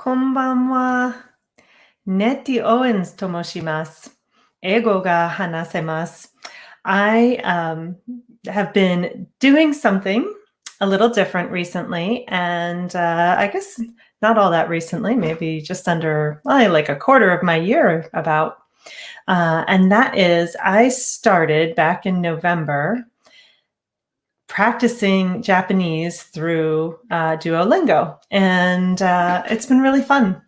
こんばんは。Nettie Owens と申します。英語が話せます。I have been doing something a little different recently, and I guess not all that recently, maybe just under like a quarter of my year about. And that is, I started back in November practicing Japanese through Duolingo, and it's been really fun.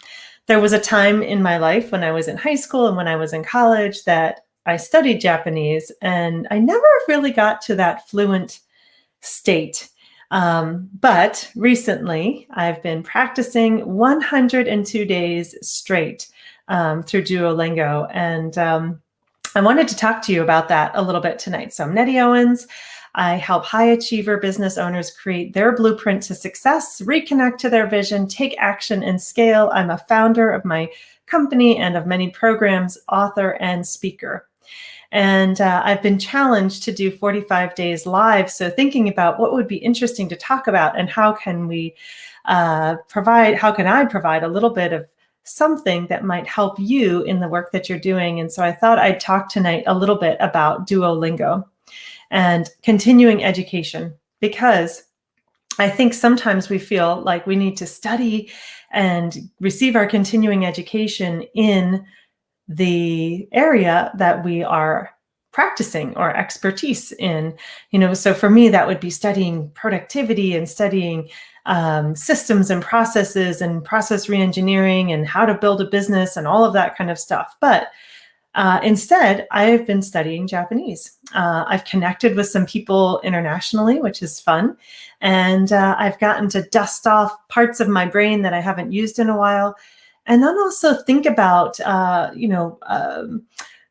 There was a time in my life when I was in high school and when I was in college that I studied Japanese, and I never really got to that fluent state. But recently, I've been practicing 102 days straight through Duolingo, and I wanted to talk to you about that a little bit tonight. So I'm Nettie Owens. I help high achiever business owners create their blueprint to success, reconnect to their vision, take action, and scale. I'm a founder of my company and of many programs, author, and speaker. And I've been challenged to do 45 days live. So thinking about what would be interesting to talk about and how can I provide a little bit of something that might help you in the work that you're doing. And so I thought I'd talk tonight a little bit about Duolingo and continuing education, because I think sometimes we feel like we need to study and receive our continuing education in the area that we are practicing or expertise in. So for me, that would be studying productivity and studying systems and processes and process reengineering and how to build a business and all of that kind of stuff. But instead, I've been studying Japanese. I've connected with some people internationally, which is fun. And I've gotten to dust off parts of my brain that I haven't used in a while. And then also think about,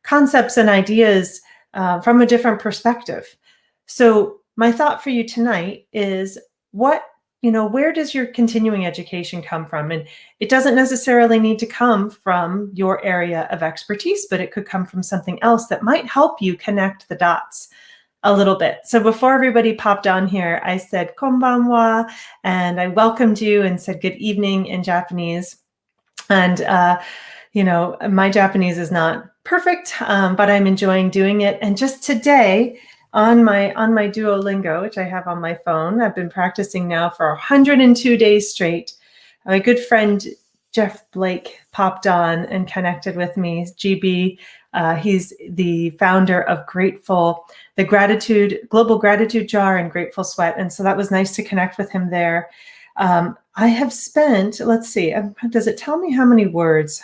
concepts and ideas from a different perspective. So my thought for you tonight is where does your continuing education come from? And it doesn't necessarily need to come from your area of expertise, but it could come from something else that might help you connect the dots a little bit. So before everybody popped on here, I said konbanwa, and I welcomed you and said good evening in Japanese. And, my Japanese is not perfect, but I'm enjoying doing it. And just today, on my Duolingo, which I have on my phone, I've been practicing now for 102 days straight. My good friend Jeff Blake popped on and connected with me. GB, he's the founder of the Global Gratitude Jar and Grateful Sweat, and so that was nice to connect with him there. I have spent, let's see, does it tell me how many words?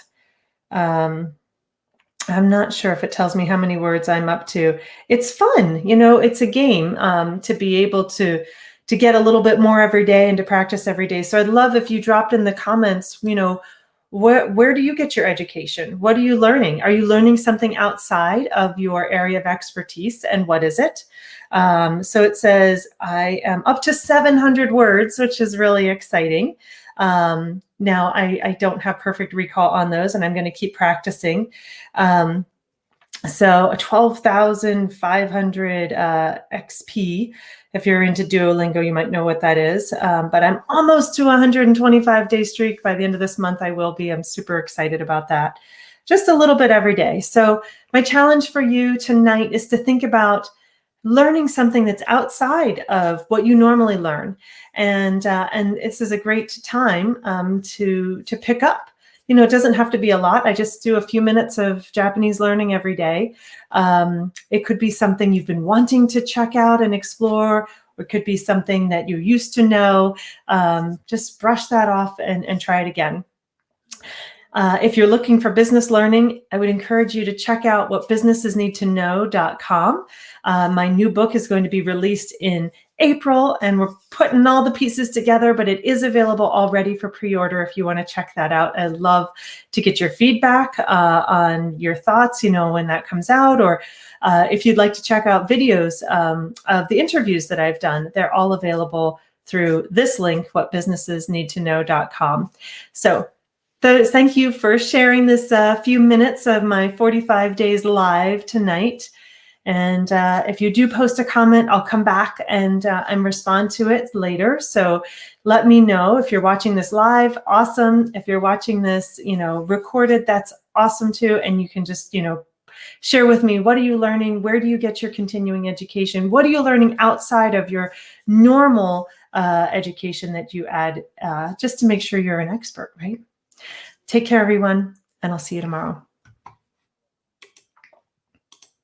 I'm not sure if it tells me how many words I'm up to. It's fun, it's a game to be able to get a little bit more every day and to practice every day. So I'd love if you dropped in the comments, where do you get your education? What are you learning? Are you learning something outside of your area of expertise? And what is it? So it says I am up to 700 words, which is really exciting. Now I don't have perfect recall on those, and I'm going to keep practicing. So 12,500 XP. If you're into Duolingo, you might know what that is. But I'm almost to 125 day streak by the end of this month. I will be. I'm super excited about that. Just a little bit every day. So my challenge for you tonight is to think about learning something that's outside of what you normally learn. And this is a great time to pick up. It doesn't have to be a lot. I just do a few minutes of Japanese learning every day. It could be something you've been wanting to check out and explore, or it could be something that you used to know. Just brush that off and try it again. If you're looking for business learning, I would encourage you to check out whatbusinessesneedtoknow.com. My new book is going to be released in April, and we're putting all the pieces together, but it is available already for pre-order if you want to check that out. I'd love to get your feedback on your thoughts, when that comes out, or if you'd like to check out videos of the interviews that I've done. They're all available through this link, whatbusinessesneedtoknow.com. So thank you for sharing this few minutes of my 45 days live tonight. And if you do post a comment, I'll come back and respond to it later. So let me know if you're watching this live. Awesome. If you're watching this, recorded, that's awesome too. And you can just, share with me, what are you learning? Where do you get your continuing education? What are you learning outside of your normal education that you add, just to make sure you're an expert, right? Take care, everyone, and I'll see you tomorrow.